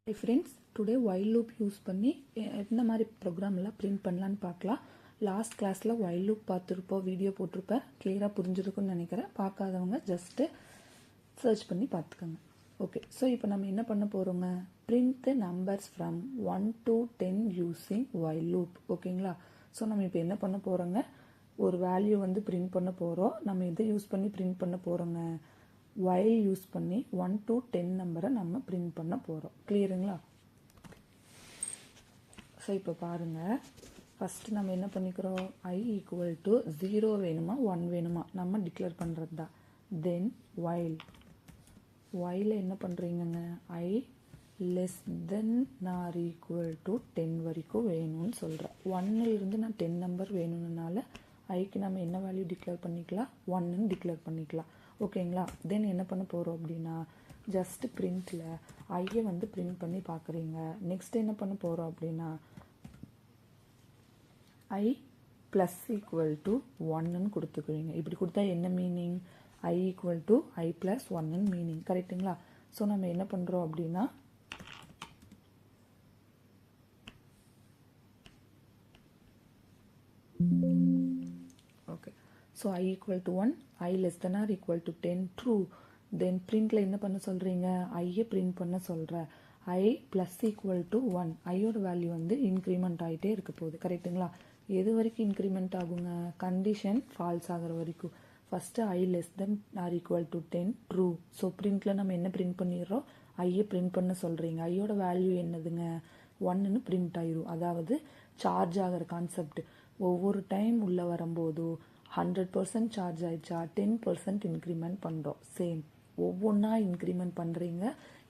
Hi friends, today while loop use பண்ணி என்ன மாதிரி ப்ரோக்ராம்லாம் பிரிண்ட் பண்ணலான்னு பார்க்கலாம். லாஸ்ட் கிளாஸில் while loop பார்த்துருப்போம், வீடியோ போட்டிருப்பேன், கிளியராக புரிஞ்சிருக்குன்னு நினைக்கிறேன். பார்க்காதவங்க ஜஸ்ட்டு சர்ச் பண்ணி பார்த்துக்கோங்க. ஓகே, ஸோ இப்போ நம்ம என்ன பண்ண போகிறோங்க, print the numbers from 1 to 10 using while loop. ஓகேங்களா? ஸோ நம்ம இப்போ என்ன பண்ண போகிறோங்க, ஒரு வேல்யூ வந்து பிரிண்ட் பண்ண போகிறோம். நம்ம எதை யூஸ் பண்ணி பிரிண்ட் பண்ண போகிறோங்க, while யூஸ் பண்ணி 1 to 10 நம்பரை நம்ம பிரிண்ட் பண்ண போகிறோம். கிளியருங்களா? ஸோ இப்போ பாருங்கள், ஃபஸ்ட்டு நம்ம என்ன பண்ணிக்கிறோம், I ஈக்குவல் டு 0 வேணுமா 1 வேணுமா நம்ம டிக்ளேர் பண்ணுறது தான். தென் while என்ன பண்ணுறீங்கங்க, I less than nor equal to 10 வரைக்கும் வேணும்னு சொல்கிறேன். 1லேருந்து நான் 10 நம்பர் வேணும்னால ஐக்கு நம்ம என்ன வேல்யூ டிக்ளேர் பண்ணிக்கலாம், 1ன்னு டிக்ளேர் பண்ணிக்கலாம். ஓகேங்களா? தென் என்ன பண்ண போகிறோம் அப்படின்னா, ஜஸ்ட் பிரிண்டில் ஐயை வந்து பிரிண்ட் பண்ணி பார்க்குறீங்க. நெக்ஸ்ட் என்ன பண்ண போகிறோம் அப்படின்னா, ஐ ப்ளஸ் ஈக்குவல் டு 1ன்னு கொடுத்துக்குவீங்க. இப்படி கொடுத்தா என்ன meaning, I equal to I plus 1ன்னு மீனிங். கரெக்டுங்களா? ஸோ நம்ம என்ன பண்ணுறோம் அப்படின்னா, okay, so I equal to 1, I less than or equal to 10 true. Then பிரிண்டில் என்ன பண்ண சொல்கிறீங்க, ஐயை பிரிண்ட் பண்ண சொல்கிறேன். ஐ ப்ளஸ் ஈக்குவல் டு 1, ஐயோட வேல்யூ வந்து இன்க்ரிமெண்ட் ஆகிட்டே இருக்க போகுது. கரெக்டுங்களா? எது வரைக்கும் இன்க்ரிமெண்ட் ஆகுங்க, கண்டிஷன் ஃபால்ஸ் ஆகிற வரைக்கும். First I less than or equal to 10 true. So பிரிண்டில் நம்ம என்ன பிரிண்ட் பண்ணிடுறோம், ஐயை பிரிண்ட் பண்ண சொல்கிறீங்க. ஐயோட வேல்யூ என்னதுங்க, 1ன்னு பிரிண்ட் ஆயிரும். அதாவது சார்ஜ் ஆகிற கான்செப்ட். ஒவ்வொரு டைம் உள்ளே வரும்போது 100% சார்ஜ் ஆயிடுச்சா 10% இன்க்ரிமெண்ட் பண்ணுறோம். சேம் ஒவ்வொன்றா இன்க்ரிமெண்ட் பண்ணுறீங்க.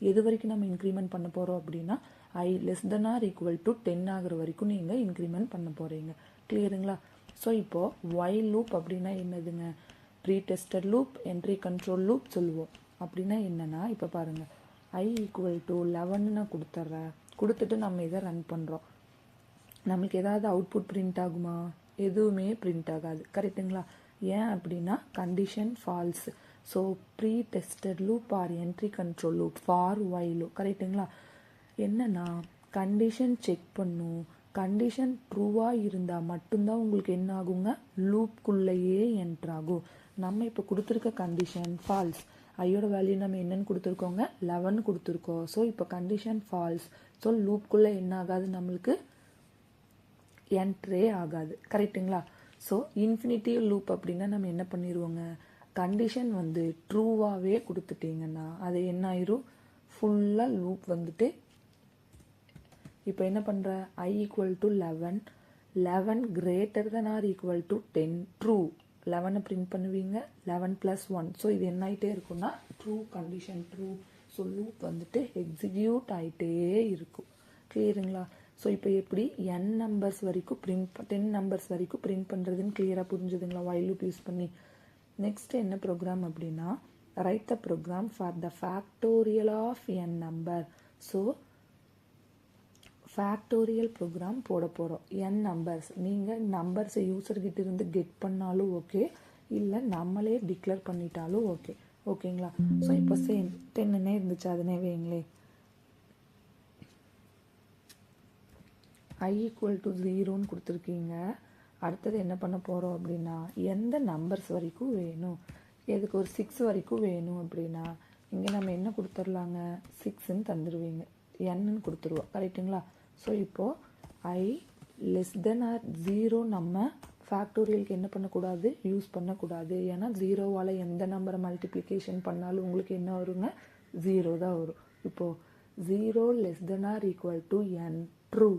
எது வரைக்கும் நம்ம இன்க்ரிமெண்ட் பண்ண போகிறோம் அப்படின்னா, I less than or equal to 10 ஆகிற வரைக்கும் நீங்கள் இன்க்ரிமெண்ட் பண்ண போகிறீங்க. கிளியருங்களா? ஸோ இப்போது while லூப் அப்படின்னா என்னதுங்க, pre tested loop, entry control loop சொல்லுவோம். அப்படின்னா என்னென்னா, இப்போ பாருங்கள், ஐ ஈக்குவல் டு 11 நான் கொடுத்துட்றேன். கொடுத்துட்டு நம்ம இதை ரன் பண்ணுறோம். நம்மளுக்கு ஏதாவது அவுட்புட் பிரிண்ட் ஆகுமா, எதுவுமே பிரிண்ட் ஆகாது. கரெக்டுங்களா? ஏன் அப்படின்னா condition false. So pre tested loop or entry control loop for while. கரெக்டுங்களா? என்னன்னா கண்டிஷன் செக் பண்ணும், கண்டிஷன் ட்ரூவாக இருந்தால் மட்டும்தான் உங்களுக்கு என்ன ஆகுங்க, லூப்குள்ளேயே என்ட்ராகும். நம்ம இப்போ கொடுத்துருக்க கண்டிஷன் ஃபால்ஸ். ஐயோட வேல்யூ நம்ம என்னன்னு கொடுத்துருக்கோங்க, 11 கொடுத்துருக்கோம். ஸோ இப்போ கண்டிஷன் ஃபால்ஸ். ஸோ லூப்குள்ளே என்ன ஆகாது, நம்மளுக்கு என்ட்ரே ஆகாது. கரெக்டுங்களா? ஸோ இன்ஃபினிட்டிவ் லூப் அப்படின்னா நம்ம என்ன பண்ணிடுவோங்க, கண்டிஷன் வந்து ட்ரூவாகவே கொடுத்துட்டிங்கன்னா அது என்ன ஆயிரும், ஃபுல்லாக லூப் வந்துட்டு. இப்போ என்ன பண்ணுற, I equal to 11 greater than or equal to 10 true. 11 print பண்ணுவீங்க, 11 + 1. ஸோ இது என்ன ஆகிட்டே இருக்குன்னா true, condition true. So loop வந்துட்டு எக்ஸிக்யூட் ஆகிட்டே இருக்கும். கிளியருங்களா? ஸோ இப்போ எப்படி n நம்பர்ஸ் வரைக்கும் 10 நம்பர்ஸ் வரைக்கும் பிரிண்ட் பண்ணுறதுன்னு கிளியராக புரிஞ்சுதுங்களா while loop யூஸ் பண்ணி. நெக்ஸ்ட் என்ன ப்ரோக்ராம் அப்படின்னா, write the program for the factorial of n number. So factorial program போட போகிறோம். n நம்பர்ஸ், நீங்கள் நம்பர்ஸை யூசர்கிட்ட இருந்து கெட் பண்ணாலும் ஓகே, இல்லை நம்மளே டிக்ளேர் பண்ணிட்டாலும் ஓகே. ஓகேங்களா? ஸோ இப்போ சேம் 10ன்னே இருந்துச்சு, அதுனே வைங்களே. ஐ ஈக்குவல் டு 0ன்னு கொடுத்துருக்கீங்க. அடுத்தது என்ன பண்ண போகிறோம் அப்படின்னா, எந்த நம்பர்ஸ் வரைக்கும் வேணும், எதுக்கு ஒரு 6 வரைக்கும் வேணும் அப்படின்னா இங்கே நம்ம என்ன கொடுத்துர்லாங்க, 6ன்னு தந்துடுவீங்க, என்னன்னு கொடுத்துருவோம். கரெக்டுங்களா? ஸோ இப்போது ஐ லெஸ் தென் ஆர் 0 நம்ம ஃபேக்டோரியலுக்கு என்ன பண்ணக்கூடாது, யூஸ் பண்ணக்கூடாது. ஏன்னா 0வால் எந்த நம்பரை மல்டிப்ளிகேஷன் பண்ணாலும் உங்களுக்கு என்ன வருங்க, 0 தான் வரும். இப்போது 0 less than or equal to n true.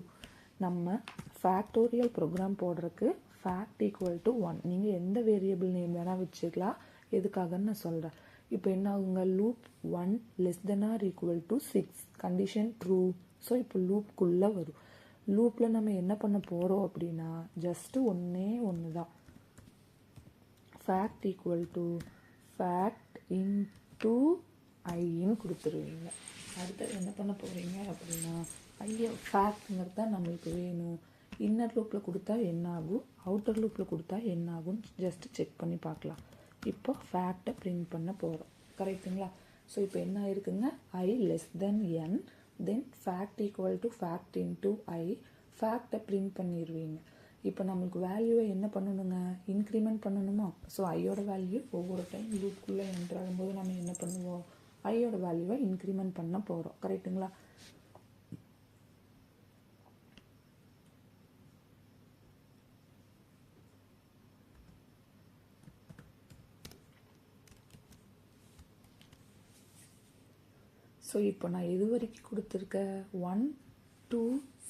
நம்ம ஃபேக்டோரியல் ப்ரோக்ராம் போடுறதுக்கு ஃபேக்ட் ஈக்குவல் டு 1, நீங்கள் எந்த வேரியபிள் நேம் வேணால் வச்சுக்கலாம். எதுக்காகன்னு நான் சொல்கிறேன். இப்போ என்ன ஆகுங்க, loop 1 less than or equal to 6, condition true. So இப்போ லூப்குள்ளே வரும். லூப்பில் நம்ம என்ன பண்ண போகிறோம் அப்படின்னா, ஜஸ்ட்டு ஒன்று தான், fact equal to fact into ஐன்னு கொடுத்துருவீங்க. அடுத்தது என்ன பண்ண போகிறீங்க அப்படின்னா, ஐயா ஃபேக்ட்ங்கிறது தான் நம்மளுக்கு வேணும். இன்னர் லூப்பில் கொடுத்தா என்ன ஆகும், அவுட்டர் லூப்பில் கொடுத்தா என்ன ஆகும் ஜஸ்ட் செக் பண்ணி பார்க்கலாம். இப்போ ஃபேக்டை பிரிண்ட் பண்ண போகிறோம். கரெக்டுங்களா? ஸோ இப்போ என்ன இருக்குங்க, I less than n then fact equal to fact into I, ஃபேக்டை பிரிண்ட் பண்ணிடுவீங்க. இப்போ நம்மளுக்கு வேல்யூவை என்ன பண்ணணுங்க, இன்க்ரிமெண்ட் பண்ணணுமா? ஸோ ஐயோட வேல்யூ ஒவ்வொரு டைம் லூப்புக்குள்ளே என்ட்ரு ஆகும்போது நம்ம என்ன பண்ணுவோம், ஐயோட வேல்யூவை இன்க்ரிமெண்ட் பண்ண போகிறோம். கரெக்டுங்களா? ஸோ இப்போ நான் எது வரைக்கும் கொடுத்துருக்கேன், 1 2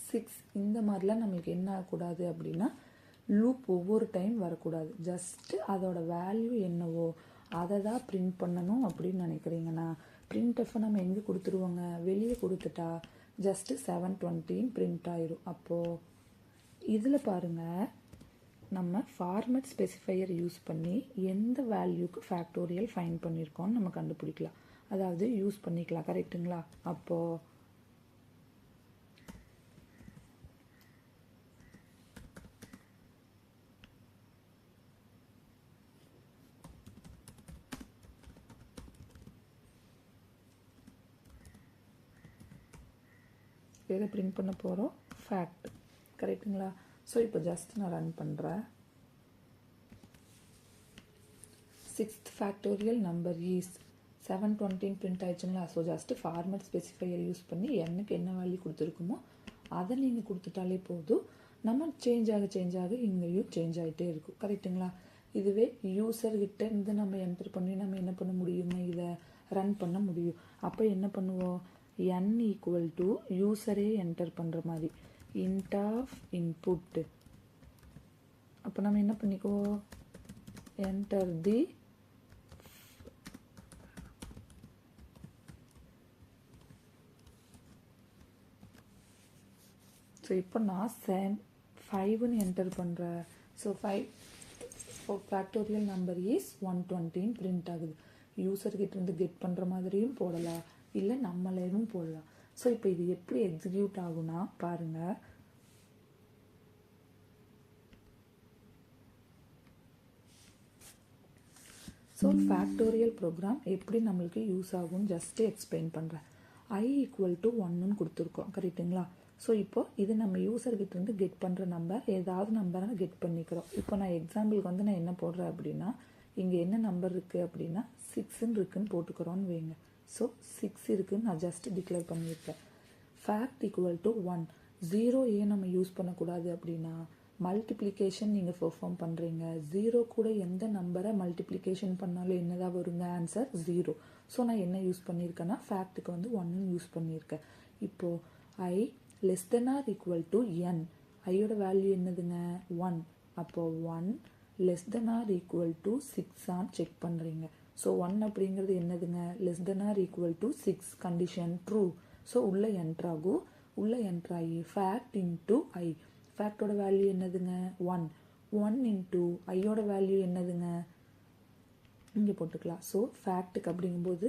6 இந்த மாதிரிலாம் நம்மளுக்கு என்ன ஆகக்கூடாது அப்படின்னா லூப் ஒவ்வொரு டைம் வரக்கூடாது. ஜஸ்ட்டு அதோட வேல்யூ என்னவோ அதை தான் பிரிண்ட் பண்ணணும் அப்படின்னு நினைக்கிறீங்கன்னா பிரிண்ட்எஃப்பை நம்ம எங்கே கொடுத்துருவோங்க, வெளியே கொடுத்துட்டா ஜஸ்ட்டு 720 பிரிண்ட் ஆயிரும். அப்போது இதில் பாருங்கள், நம்ம ஃபார்மேட் ஸ்பெசிஃபையர் யூஸ் பண்ணி எந்த வேல்யூக்கு ஃபேக்டோரியல் ஃபைண்ட் பண்ணியிருக்கோன்னு நம்ம கண்டுபிடிக்கலாம், அதாவது யூஸ் பண்ணிக்கலாம். கரெக்டுங்களா? அப்போது எதை பிரிண்ட் பண்ண போகிறோம், ஃபேக்ட். கரெக்டுங்களா? ஸோ இப்போ ஜஸ்ட் நான் ரன் பண்ணுறேன். 6th factorial number is 720 print ஆயிடுச்சுங்களா? So just format specifier use பண்ணி என்னக்கு என்ன வேல்யூ கொடுத்துருக்குமோ அதை நீங்கள் கொடுத்துட்டாலே போதும். நம்ம சேஞ்ச் ஆக இங்கேயும் சேஞ்ச் ஆகிட்டே இருக்கும். கரெக்டுங்களா? இதுவே யூசர்கிட்ட இருந்து நம்ம என்டர் பண்ணி நம்ம என்ன பண்ண முடியுங்க, இதை ரன் பண்ண முடியும். அப்போ என்ன பண்ணுவோம், n ஈக்குவல் டு யூசரே என்டர் பண்ணுற மாதிரி int of input. அப்போ நம்ம என்ன பண்ணிக்குவோம், enter the ஸோ இப்போ நான் 5ன்னு என்டர் பண்ணுறேன். So 5 factorial number is 120 print ஆகுது. யூசர்கிட்ட இருந்து கெட் பண்ணுற மாதிரியும் போடலாம், இல்லை நம்மளேவும் போடலாம். ஸோ இப்போ இது எப்படி எக்ஸிக்யூட் ஆகும்னா பாருங்கள், ஸோ ஃபேக்டோரியல் ப்ரோக்ராம் எப்படி நம்மளுக்கு யூஸ் ஆகும்னு ஜஸ்ட்டு எக்ஸ்பிளைன் பண்ணுறேன். I ஈக்குவல் டு 1ன்னு கொடுத்துருக்கோம். கரெக்டுங்களா? ஸோ இப்போது இது நம்ம யூசர்கிட்ட இருந்து கெட் பண்ணுற நம்பர், ஏதாவது நம்பரை கெட் பண்ணிக்கிறோம். இப்போ நான் எக்ஸாம்பிளுக்கு வந்து நான் என்ன போடுறேன் அப்படின்னா, இங்கே என்ன நம்பர் இருக்குது அப்படின்னா 6ன்னு இருக்குன்னு போட்டுக்கிறோன்னு வைங்க. ஸோ 6 இருக்குன்னு நான் ஜஸ்ட் டிக்ளேர் பண்ணியிருக்கேன். Fact equal to 1. 0 ஏன் நம்ம யூஸ் பண்ணக்கூடாது அப்படின்னா, மல்டிப்ளிகேஷன் நீங்கள் பெர்ஃபார்ம் பண்ணுறீங்க, 0 கூட எந்த நம்பரை மல்டிப்ளிகேஷன் பண்ணாலும் என்னதான் வருங்க, ஆன்சர் 0. ஸோ நான் என்ன யூஸ் பண்ணியிருக்கேன்னா ஃபேக்ட்டுக்கு வந்து 1ன்னு யூஸ் பண்ணியிருக்கேன். இப்போது I less than or equal to n, ஐயோட வேல்யூ என்னதுங்க 1. அப்போது 1 less than or equal to 6 check பண்ணுறீங்க. ஸோ 1 அப்படிங்கிறது என்னதுங்க, less than or equal to 6, condition true. So உள்ளே என்ட்ராகும், உள்ளே என்ட்ராகி ஃபேக்ட் இன்ட்டு ஐ, ஃபேக்டோட வேல்யூ என்னதுங்க 1. 1 இன்ட்டு ஐயோட வேல்யூ என்னதுங்க, இங்கே போட்டுக்கலாம். ஸோ ஃபேக்ட்டுக்கு அப்படிங்கும்போது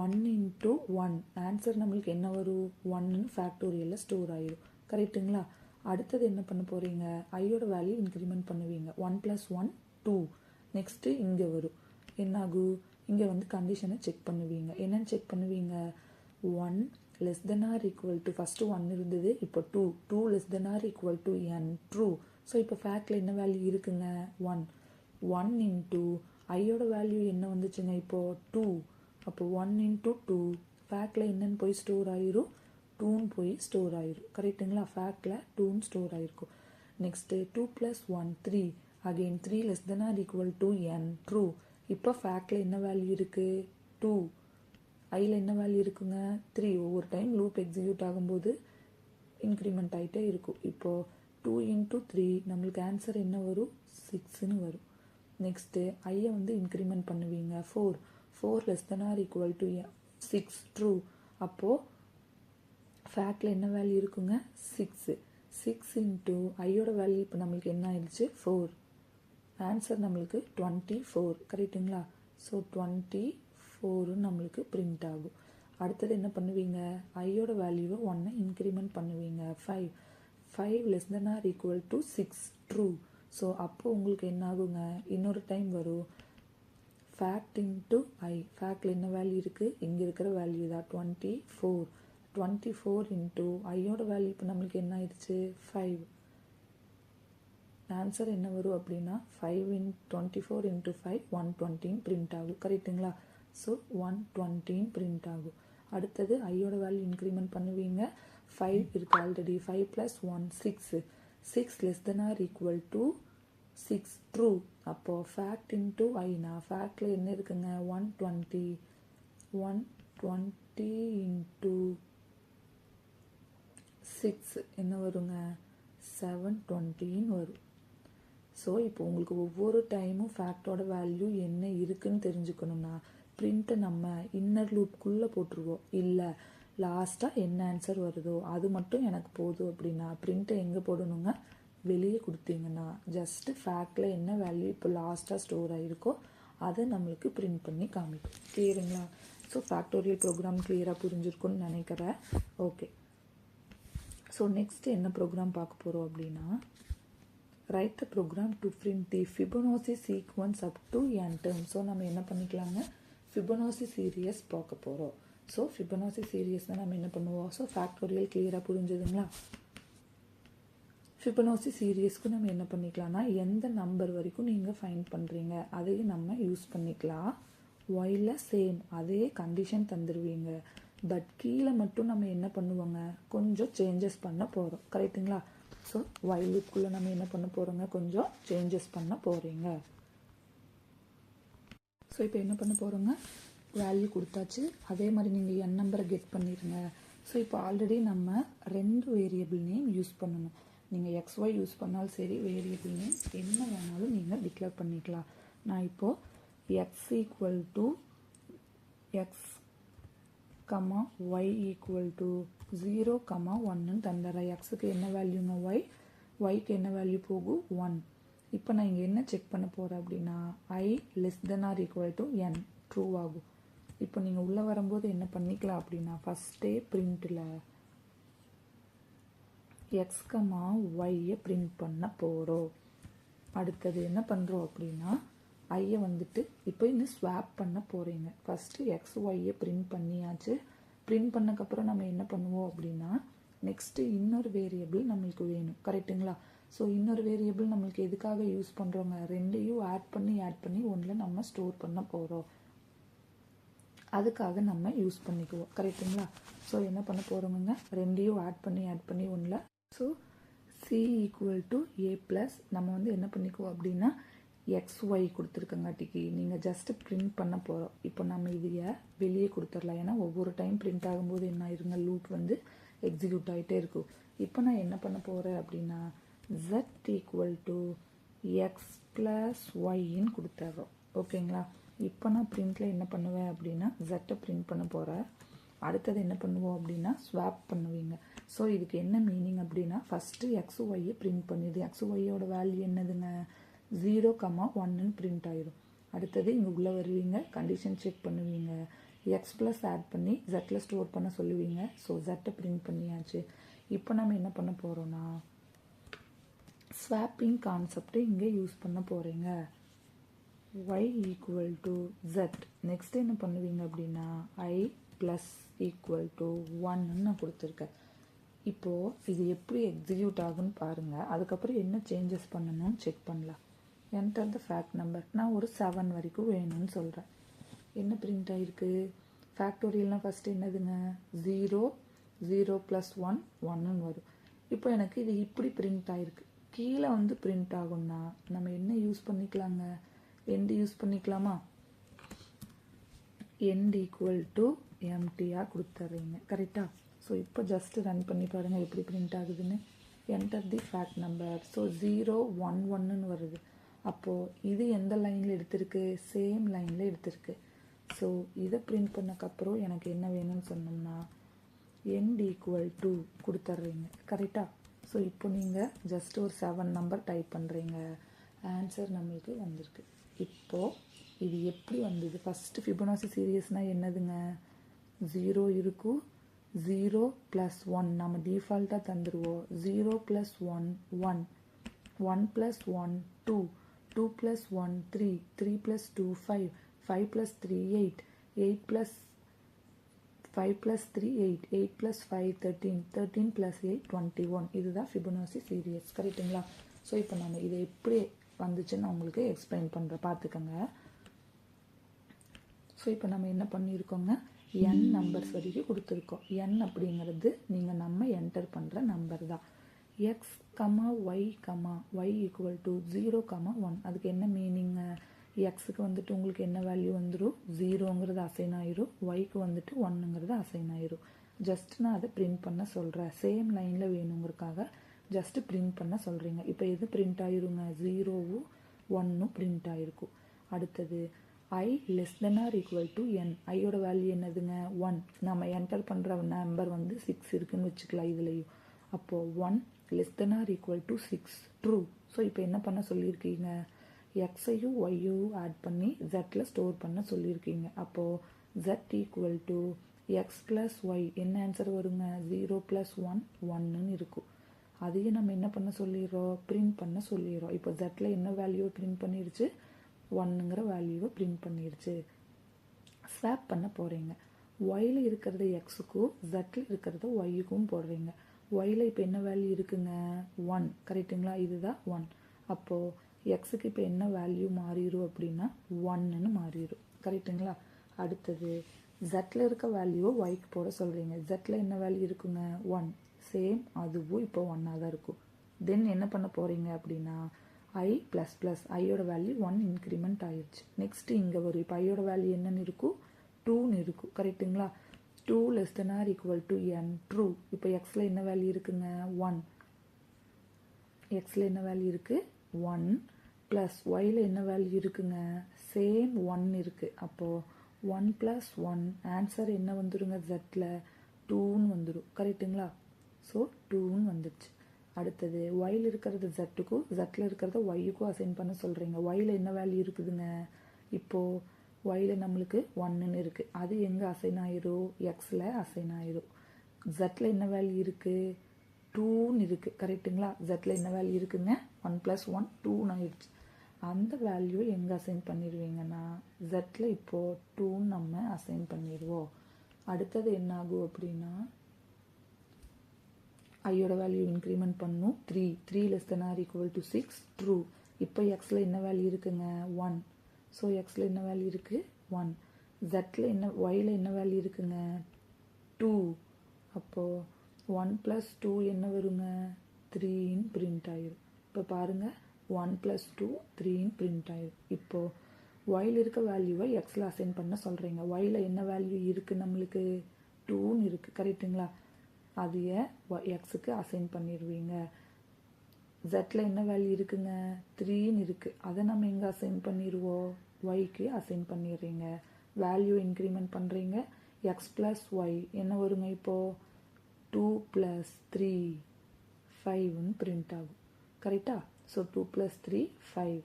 1 இன்ட்டு 1, ஆன்சர் நம்மளுக்கு என்ன வரும், 1ன்னு ஃபேக்டோரியலில் ஸ்டோர் ஆயிடும். கரெக்டுங்களா? அடுத்தது என்ன பண்ண போகிறீங்க, ஐயோட வேல்யூ இன்க்ரிமெண்ட் பண்ணுவீங்க. 1 + 1 2. நெக்ஸ்ட்டு இங்கே வரும், என்னாகும், இங்கே வந்து கண்டிஷனை செக் பண்ணுவீங்க. என்னன்னு செக் பண்ணுவீங்க, 1 less than or equal to, first 1 இருந்தது, இப்போ 2. 2 less than or equal to n, true. So இப்போ ஃபேக்டில் என்ன வேல்யூ இருக்குங்க, 1. 1 இன்ட்டு ஐயோட வேல்யூ என்ன வந்துச்சுங்க இப்போது 2. அப்போ 1 இன்ட்டு 2, ஃபேக்டில் என்னன்னு போய் ஸ்டோர் ஆயிரும், 2ன்னு போய் ஸ்டோர் ஆயிரும். கரெக்டுங்களா? ஃபேக்டில் 2ன்னு ஸ்டோர் ஆயிருக்கும். Next 2 + 1 3, again 3 less than or equal to n, true. இப்போ ஃபேக்டில் என்ன வேல்யூ இருக்குது 2, ஐயில் என்ன வேல்யூ இருக்குங்க 3. ஒவ்வொரு டைம் லூப் எக்ஸிக்யூட் ஆகும்போது இன்க்ரிமெண்ட் ஆகிட்டே இருக்கும். இப்போது 2 இன்ட்டு 3 நம்மளுக்கு ஆன்சர் என்ன வரும், 6ன்னு வரும். நெக்ஸ்ட்டு ஐயை வந்து இன்க்ரிமெண்ட் பண்ணுவீங்க. 4 less than or equal to 6, true. அப்போது ஃபேக்டில் என்ன வேல்யூ இருக்குங்க 6. 6 இன்ட்டு ஐயோட வேல்யூ இப்போ நம்மளுக்கு என்ன ஆயிடுச்சு 4, ஆன்சர் நம்மளுக்கு 24. கரெக்டுங்களா? ஸோ 24 நம்மளுக்கு பிரிண்ட் ஆகும். அடுத்தது என்ன பண்ணுவீங்க, ஐயோட வேல்யூவை 1 இன்க்ரிமெண்ட் பண்ணுவீங்க. 5 less than or equal to 6, true. So அப்போது உங்களுக்கு என்ன ஆகுங்க, இன்னொரு டைம் வரும், ஃபேக்ட் இன்ட்டு ஐ, ஃபேக்டில் என்ன வேல்யூ இருக்குது, இங்கே இருக்கிற வேல்யூ தான் 24 24 இன்ட்டு ஐயோட வேல்யூ இப்போ நம்மளுக்கு என்ன ஆயிடுச்சு 5. ஆன்சர் என்ன வரும் அப்படின்னா 24 இன்ட்டு 5 120 பிரிண்ட் ஆகும். கரெக்டுங்களா? ஸோ 120 பிரிண்ட் ஆகும். அடுத்தது ஐயோட வேல்யூ இன்க்ரிமெண்ட் பண்ணுவீங்க. 5 இருக்குது already. 5 + 1 6. 6 less than or equal to 6 true. அப்போது ஃபேக்ட் இன்ட்டு ஐனா ஃபேக்டில் என்ன இருக்குங்க 120 இன்ட்டு 6 என்ன வருங்க 720 வரும். ஸோ இப்போ உங்களுக்கு ஒவ்வொரு டைமும் ஃபேக்டோட வேல்யூ என்ன இருக்குன்னு தெரிஞ்சுக்கணும்னா பிரிண்ட்டை நம்ம இன்னர் லூப்குள்ளே போட்டுருவோம். இல்லை லாஸ்ட்டாக என்ன ஆன்சர் வருதோ அது மட்டும் எனக்கு போதும் அப்படின்னா பிரிண்ட்டை எங்கே போடணுங்க வெளியே கொடுத்தீங்கன்னா ஜஸ்ட்டு ஃபேக்டில் என்ன வேல்யூ இப்போ லாஸ்ட்டாக ஸ்டோர் ஆகிருக்கோ அதை நம்மளுக்கு பிரிண்ட் பண்ணி காமிக்கும். கிளியருங்களா? ஸோ ஃபேக்டோரியல் ப்ரோக்ராம் கிளியராக புரிஞ்சிருக்குன்னு நினைக்கிறேன். ஓகே, ஸோ நெக்ஸ்ட் என்ன ப்ரோக்ராம் பார்க்க போகிறோம் அப்படின்னா write the program to print the Fibonacci sequence up to n term. So நம்ம என்ன பண்ணிக்கலாங்க Fibonacci சீரியஸ் பார்க்க போகிறோம். ஸோ Fibonacci சீரியஸ் தான் நம்ம என்ன பண்ணுவோம். ஸோ ஃபேக்டோரியல் கிளியராக புரிஞ்சுதுங்களா? Fibonacci சீரியஸ்க்கு நம்ம என்ன பண்ணிக்கலாம்னா எந்த நம்பர் வரைக்கும் நீங்கள் ஃபைண்ட் பண்ணுறீங்க அதையும் நம்ம யூஸ் பண்ணிக்கலாம். ஒயில சேம் அதே கண்டிஷன் தந்துடுவீங்க. பட் கீழே மட்டும் நம்ம என்ன பண்ணுவோங்க கொஞ்சம் சேஞ்சஸ் பண்ண போகிறோம். கரெக்டுங்களா? ஸோ while loopக்குள்ளே நம்ம என்ன பண்ண போகிறோங்க கொஞ்சம் சேஞ்சஸ் பண்ண போகிறீங்க. ஸோ இப்போ என்ன பண்ண போகிறோங்க வேல்யூ கொடுத்தாச்சு. அதே மாதிரி நீங்கள் என் நம்பரை கெட் பண்ணிடுங்க. ஸோ இப்போ ஆல்ரெடி நம்ம 2 வேரியபிள் நேம் யூஸ் பண்ணணும். நீங்கள் XY யூஸ் பண்ணாலும் சரி வேரியபிள் நேம் என்ன வேணாலும் நீங்கள் டிக்ளேர் பண்ணிக்கலாம். நான் இப்போது X equal to X comma Y equal to 0, 1ன்னு தந்துடுறேன். எக்ஸுக்கு என்ன வேல்யூங்க ஒய்க்கு என்ன வேல்யூ போகும் 1. இப்போ நான் இங்கே என்ன செக் பண்ண போகிறேன் அப்படின்னா I less than or equal to n true ஆகும். இப்போ நீங்கள் உள்ளே வரும்போது என்ன பண்ணிக்கலாம் அப்படின்னா ஃபஸ்ட்டே பிரிண்ட்டில் எக்ஸ் கமா ஒய்யை பிரிண்ட் பண்ண போகிறோம். அடுத்தது என்ன பண்ணுறோம் அப்படின்னா ஐயை வந்துட்டு இப்போ இன்னும் ஸ்வாப் பண்ண போகிறீங்க. ஃபஸ்ட்டு எக்ஸ் ஒய்யை பிரிண்ட் பண்ணியாச்சு. பிரிண்ட் பண்ணக்கப்புறம் நம்ம என்ன பண்ணுவோம் அப்படின்னா நெக்ஸ்ட்டு இன்னொரு வேரியபிள் நம்மளுக்கு வேணும். கரெக்டுங்களா? ஸோ இன்னொரு வேரியபிள் நம்மளுக்கு எதுக்காக யூஸ் பண்ணுறோங்க ரெண்டையும் ஆட் பண்ணி ஒன்றில் நம்ம ஸ்டோர் பண்ண போகிறோம். அதுக்காக நம்ம யூஸ் பண்ணிக்குவோம். கரெக்டுங்களா? ஸோ என்ன பண்ண போகிறோங்க ரெண்டையும் ஆட் பண்ணி ஒன்றில். So C equal to A plus நம்ம வந்து என்ன பண்ணிக்குவோம் அப்படின்னா XY கொடுத்துருக்கங்காட்டிக்கு நீங்கள் ஜஸ்ட்டு பிரிண்ட் பண்ண போகிறோம். இப்போ நம்ம இதையை வெளியே கொடுத்துடலாம். ஏன்னா ஒவ்வொரு டைம் பிரிண்ட் ஆகும்போது என்ன ஆயிருங்க லூப் வந்து எக்ஸிக்யூட் ஆகிட்டே இருக்கும். இப்போ நான் என்ன பண்ண போகிறேன் அப்படின்னா Z equal to X plus ஒய்ன்னு கொடுத்துட்றோம். ஓகேங்களா? இப்போ நான் பிரிண்டில் என்ன பண்ணுவேன் அப்படின்னா Z பிரிண்ட் பண்ண போகிறேன். அடுத்தது என்ன பண்ணுவோம் அப்படின்னா ஸ்வாப் பண்ணுவீங்க. ஸோ இதுக்கு என்ன மீனிங் அப்படின்னா ஃபஸ்ட்டு எக்ஸ் ஒய்யை பிரிண்ட் பண்ணிடுது. எக்ஸ் ஒய்யோட வேல்யூ என்னதுங்க 0, 1ன்னு பிரிண்ட் ஆயிடும். அடுத்தது இங்கே உள்ளே வருவீங்க கண்டிஷன் செக் பண்ணுவீங்க. எக்ஸ் ப்ளஸ் ஆட் பண்ணி ஜெட்டில் ஸ்டோர் பண்ண சொல்லுவீங்க. ஸோ ஜெட்டை பிரிண்ட் பண்ணியாச்சு. இப்போ நம்ம என்ன பண்ண போகிறோன்னா ஸ்வாப்பிங் கான்செப்டை இங்கே யூஸ் பண்ண போகிறீங்க. y equal to Z. Next என்ன பண்ணுவீங்க அப்படின்னா I ப்ளஸ் ஈக்குவல் டு 1ன்னு நான் கொடுத்துருக்கேன். இப்போது இது எப்படி எக்ஸிக்யூட் ஆகுன்னு பாருங்கள். அதுக்கப்புறம் என்ன சேஞ்சஸ் பண்ணணும்னு செக் பண்ணலாம். Enter the fact number. நான் ஒரு 7 வரைக்கும் வேணும்னு சொல்கிறேன். என்ன பிரிண்ட் ஆகிருக்கு ஃபேக்டோரியல்னால் ஃபஸ்ட்டு என்னதுங்க 0 + 1 1ன்னு வரும். இப்போ எனக்கு இது இப்படி பிரிண்ட் ஆகிருக்கு. கீழே வந்து பிரிண்ட் ஆகும்னா நம்ம என்ன யூஸ் பண்ணிக்கலாங்க எண்ட் யூஸ் பண்ணிக்கலாமா? எண்ட் ஈக்குவல் டு எம்டியாக கொடுத்துட்றீங்க. கரெக்டாக? ஸோ இப்போ ஜஸ்ட்டு ரன் பண்ணி பாருங்கள் எப்படி பிரிண்ட் ஆகுதுன்னு. Enter the fact number. So 0 1 1ன்னு வருது. அப்போது இது எந்த லைனில் எடுத்திருக்கு சேம் லைனில் எடுத்திருக்கு. ஸோ இதை பிரிண்ட் பண்ணக்கப்புறம் எனக்கு என்ன வேணும்னு சொன்னோம்னா எண்ட் ஈக்குவல் டு கொடுத்துட்றீங்க. கரெக்டாக? ஸோ இப்போ நீங்கள் ஜஸ்ட் ஒரு 7 நம்பர் டைப் பண்ணுறீங்க. ஆன்சர் நம்மளுக்கு வந்திருக்கு. இப்போது இது எப்படி வந்தது ஃபஸ்ட்டு Fibonacci சீரியஸ்னால் என்னதுங்க 0 இருக்கும் 0 + 1 நம்ம டிஃபால்ட்டாக தந்துடுவோம். 0 + 1 1 1 + 1 2 2 + 1 3 3 + 2 5 5 + 3 8 8 + 5 plus 3 8, 8 plus 5 13, 13 plus 8 21. இதுதான் ஃபிபொனாச்சி சீரியஸ். கரெக்டுங்களா? ஸோ இப்போ நம்ம இதை எப்படி வந்துச்சுன்னு நான் உங்களுக்கு எக்ஸ்பிளைன் பண்ணுறேன், பார்த்துக்கோங்க. ஸோ இப்போ நம்ம என்ன பண்ணியிருக்கோங்க, n நம்பர்ஸ் வரைக்கும் கொடுத்துருக்கோம். n அப்படிங்கிறது நீங்கள் நம்ம என்டர் பண்ணுற நம்பர் தான். X comma y comma y equal to 0, 1. அதுக்கு என்ன மீனிங்க, எக்ஸுக்கு வந்துட்டு உங்களுக்கு என்ன வேல்யூ வந்துடும், 0ங்கிறது அசைன் ஆயிரும், ஒய்க்கு வந்துட்டு 1ங்கிறது அசைன் ஆயிரும். ஜஸ்ட் நான் அதை பிரிண்ட் பண்ண சொல்கிறேன், சேம் லைனில் வேணுங்கிறதுக்காக ஜஸ்ட்டு பிரிண்ட் பண்ண சொல்கிறீங்க. இப்போ எது பிரிண்ட் ஆயிருங்க, 0வும் 1ம் பிரிண்ட் ஆயிருக்கும். அடுத்தது I less than or equal to n. ஐயோட வேல்யூ என்னதுங்க, 1. நம்ம என்டர் பண்ணுற நம்பர் வந்து 6 இருக்குன்னு வச்சுக்கலாம் இதுலேயும். அப்போது 1 less than or equal to 6 true. So இப்போ என்ன பண்ண சொல்லியிருக்கீங்க, எக்ஸையும் ஒய்யும் ஆட் பண்ணி ஜெட்டில் ஸ்டோர் பண்ண சொல்லியிருக்கீங்க. அப்போது z equal to X plus y என்ன ஆன்சர் வருங்க, 0 + 1 1ன்னு இருக்கும். அதையும் நம்ம என்ன பண்ண சொல்லிடுறோம், பிரிண்ட் பண்ண சொல்லிடுறோம். இப்போ ஜெட்டில் என்ன வேல்யூவை பிரிண்ட் பண்ணிடுச்சு, 1ங்கிற வேல்யூவை பிரிண்ட் பண்ணிடுச்சு. ஸ்வாப் பண்ண போகிறீங்க, ஒயில் இருக்கிறது எக்ஸுக்கும் ஜெட்டில் இருக்கிறது ஒய்யுக்கும் போடுறீங்க. ஒயில் இப்போ என்ன வேல்யூ இருக்குங்க, 1. கரெக்டுங்களா? இதுதான் 1. அப்போது எக்ஸுக்கு இப்போ என்ன வேல்யூ மாறிடும் அப்படின்னா 1ன்னு மாறிடும். கரெக்டுங்களா? அடுத்தது ஜெட்டில் இருக்க வேல்யூவை ஒய்க்கு போட சொல்கிறீங்க. ஜெட்டில் என்ன வேல்யூ இருக்குங்க, 1. சேம் அதுவும் இப்போ 1ஆக தான் இருக்கும். தென் என்ன பண்ண போகிறீங்க அப்படின்னா ஐ ப்ளஸ் ப்ளஸ் ஐயோட வேல்யூ 1 இன்க்ரிமெண்ட் ஆயிடுச்சு. நெக்ஸ்ட்டு இங்கே வரும், இப்போ ஐயோட வேல்யூ என்னன்னு இருக்கும், 2ன்னு இருக்கும். கரெக்டுங்களா? 2 less than or equal to n true. இப்போ எக்ஸில் என்ன வேல்யூ இருக்குங்க, 1. எக்ஸில் என்ன வேல்யூ இருக்குது, 1 ப்ளஸ் ஒயில் என்ன வேல்யூ இருக்குங்க, சேம் 1 இருக்குது. அப்போது 1 + 1 ஆன்சர் என்ன வந்துடுங்க, ஜெட்டில் 2ன்னு வந்துடும். கரெக்டுங்களா? ஸோ 2ன்னு வந்துடுச்சு. அடுத்தது ஒயில் இருக்கிறது ஜெட்டுக்கும் ஜெட்டில் இருக்கிறத ஒய்யுக்கும் அசைன் பண்ண சொல்கிறீங்க. ஒயில் என்ன வேல்யூ இருக்குதுங்க, இப்போது ஒயில் நம்மளுக்கு 1ன்னு இருக்குது, அது எங்கே அசைன் ஆயிரும், எக்ஸில் அசைன் ஆயிரும். ஜெட்டில் என்ன வேல்யூ இருக்குது, 2ன்னு இருக்குது. கரெக்டுங்களா? ஜெட்டில் என்ன வேல்யூ இருக்குங்க, 1 + 1 2ன்னு ஆயிடுச்சு. அந்த வேல்யூ எங்கே அசைன் பண்ணிடுவீங்கன்னா ஜெட்டில் இப்போது 2ன்னு நம்ம அசைன் பண்ணிடுவோம். அடுத்தது என்ன ஆகும் அப்படின்னா ஐயோட வேல்யூ இன்க்ரிமெண்ட் பண்ணும், 3. 3 less than or equal to 6 true. இப்போ எக்ஸில் என்ன வேல்யூ இருக்குங்க, 1. ஸோ எக்ஸில் என்ன வேல்யூ இருக்குது, 1. ஜெட்டில் என்ன ஒயில் என்ன வேல்யூ இருக்குங்க, 2. அப்போது 1 + 2 என்ன வருங்க, 3ன்னு பிரிண்ட் ஆயிரும். இப்போ பாருங்கள் 1 + 2 3ன்னு பிரிண்ட் ஆயிரும். இப்போது ஒயில் இருக்க வேல்யூவை எக்ஸில் அசைன் பண்ண சொல்கிறீங்க. ஒயில் என்ன வேல்யூ இருக்குது நம்மளுக்கு, 2ன்னு இருக்குது. கரெக்டுங்களா? அதையே எக்ஸுக்கு அசைன் பண்ணிடுவீங்க. ஜெட்டில் என்ன வேல்யூ இருக்குங்க, 3ன்னு இருக்குது, அதை நம்ம எங்கே அசைன் பண்ணிடுவோம், ஒய்க்கு அசைன் பண்ணிடுறீங்க. வேல்யூ இன்க்ரிமெண்ட் பண்ணுறீங்க, எக்ஸ் ப்ளஸ் ஒய் என்ன வருங்க, இப்போது 2 + 3 5ன்னு பிரிண்ட் ஆகும். கரெக்டாக? ஸோ 2 + 3 5.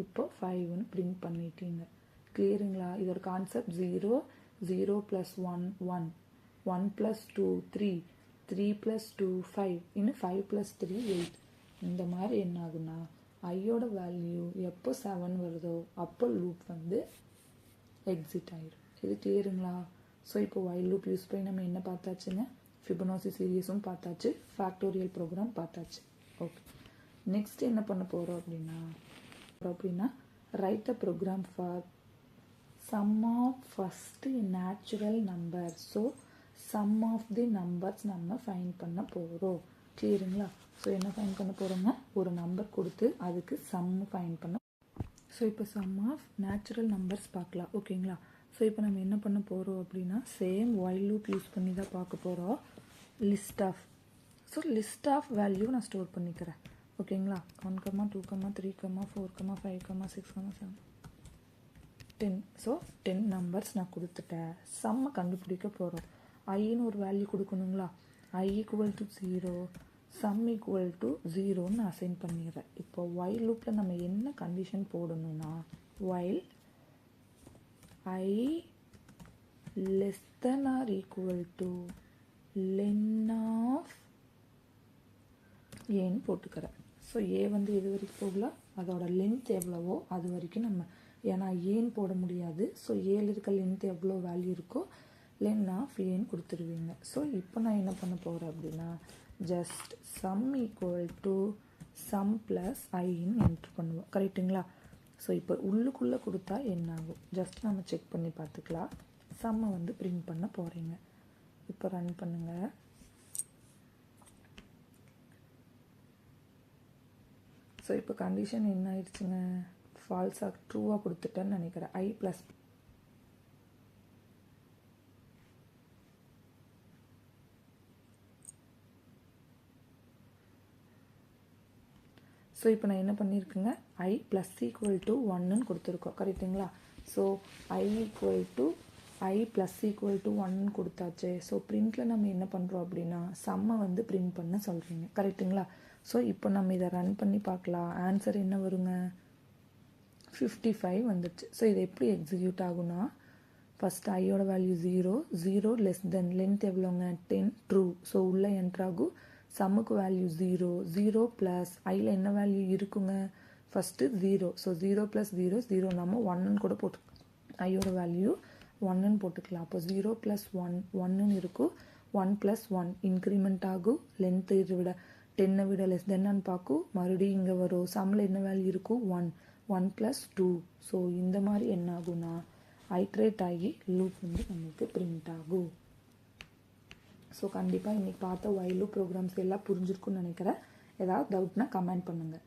இப்போ 5ன்னு பிரிண்ட் பண்ணிட்டீங்க. கிளியருங்களா? இதோட கான்செப்ட் 0 0 + 1 1 1 + 2 3 3 + 2 5 இன்னும் 5 + 3 8. இந்த மாதிரி என்ன ஆகுனா ஐயோட வேல்யூ எப்போ 7 வருதோ அப்போ லூப் வந்து எக்ஸிட் ஆயிடும். இது கிளியருங்களா? ஸோ இப்போ ஒயில் லூப் யூஸ் பண்ணி நம்ம என்ன பார்த்தாச்சுங்க, ஃபிபொனாச்சி சீரியஸும் பார்த்தாச்சு, ஃபேக்டோரியல் ப்ரோக்ராம் பார்த்தாச்சு. ஓகே, நெக்ஸ்ட் என்ன பண்ண போகிறோம் அப்படின்னா write a program for sum of first natural number. ஸோ sum of the numbers நம்ம ஃபைண்ட் பண்ண போகிறோம். கிளியருங்களா? ஸோ என்ன ஃபைண்ட் பண்ண போகிறோங்க, ஒரு நம்பர் கொடுத்து அதுக்கு சம் ஃபைண்ட் பண்ண. ஸோ இப்போ சம் ஆஃப் நேச்சுரல் நம்பர்ஸ் பார்க்கலாம். ஓகேங்களா? ஸோ இப்போ நம்ம என்ன பண்ண போகிறோம் அப்படின்னா சேம் ஒயில் லூப் யூஸ் பண்ணி தான் பார்க்க போகிறோம். லிஸ்ட் ஆஃப் வேல்யூ நான் ஸ்டோர் பண்ணிக்கிறேன். ஓகேங்களா? 1, 2, 3, 4, 5, 6, 7, 10. ஸோ 10 நம்பர்ஸ் நான் கொடுத்துட்டேன். சம்மை கண்டுபிடிக்க போகிறோம். ஐன்னு ஒரு வேல்யூ கொடுக்கணுங்களா, I = 0, சம் = 0ன்னு அசைன் பண்ணிடுறேன். இப்போ ஒயில் லூப்பில் நம்ம என்ன கண்டிஷன் போடணும்னா while I less than or equal to len of ஏன்னு போட்டுக்கிறேன். ஸோ ஏ வந்து எது வரைக்கும் போகலாம், அதோட லென்த் எவ்வளவோ அது வரைக்கும் நம்ம, ஏன்னா ஏன்னு போட முடியாது. ஸோ ஏல இருக்க லென்த் எவ்வளோ வேல்யூ இருக்கோ லென் ஆஃப் ஏன்னு கொடுத்துருவீங்க. ஸோ இப்போ நான் என்ன பண்ண போகிறேன் அப்படின்னா just sum equal to sum plus ஐன்னு என்ட்ரு பண்ணுவோம். கரெக்டுங்களா? ஸோ இப்போ உள்ளுக்குள்ளே கொடுத்தா என்ன ஆகும் ஜஸ்ட் நம்ம செக் பண்ணி பார்த்துக்கலாம். சம்மை வந்து பிரிண்ட் பண்ண போகிறீங்க. இப்போ ரன் பண்ணுங்கள். ஸோ இப்போ கண்டிஷன் என்ன ஆயிடுச்சுங்க, ஃபால்ஸாக ட்ரூவாக கொடுத்துட்டேன்னு நினைக்கிறேன். ஐ ப்ளஸ் ஸோ இப்போ நான் என்ன பண்ணியிருக்கேங்க, ஐ ப்ளஸ் ஈக்குவல் டு 1ன்னு கொடுத்துருக்கோம். கரெக்டுங்களா? So I equal to I plus equal to 1ன்னு கொடுத்தாச்சு. ஸோ பிரிண்டில் நம்ம என்ன பண்ணுறோம் அப்படின்னா சம்மை வந்து பிரிண்ட் பண்ண சொல்கிறீங்க. கரெக்டுங்களா? ஸோ இப்போ நம்ம இதை ரன் பண்ணி பார்க்கலாம். ஆன்சர் என்ன வருங்க, 55 வந்துடுச்சு. ஸோ இது எப்படி எக்ஸிக்யூட் ஆகுனா ஃபஸ்ட் ஐயோட வேல்யூ 0, 0 லெஸ் தென் லென்த் எவ்வளோங்க 10 ட்ரூ. ஸோ உள்ளே என்ட்ராகும். சம்முக்கு வேல்யூ 0, 0 ப்ளஸ் ஐயில் என்ன வேல்யூ இருக்குங்க ஃபஸ்ட்டு 0. ஸோ 0 ப்ளஸ் 0 0, நம்ம 1ன்னு கூட போட்டு ஐயோட வேல்யூ 1ன்னு போட்டுக்கலாம். அப்போ 0 ப்ளஸ் 1 1ன்னு இருக்கும். 1 ப்ளஸ் 1 இன்க்ரிமெண்ட் ஆகும். லென்த்து இதை விட 10 விட லெஸ் தென்னு பார்க்கும். மறுபடியும் இங்கே வரும். சம்மில் என்ன வேல்யூ இருக்கும் 1, 1 ப்ளஸ் 2. ஸோ இந்த மாதிரி என்ன ஆகும்னா ஐட்ரேட் ஆகி லூப் வந்து நமக்கு பிரிண்ட் ஆகும். ஸோ கண்டிப்பாக இன்றைக்கி பார்த்த ஒயில் லூப் ப்ரோக்ராம்ஸ் எல்லாம் புரிஞ்சிருக்குன்னு நினைக்கிறேன். ஏதாவது டவுட்னா கமெண்ட் பண்ணுங்கள்.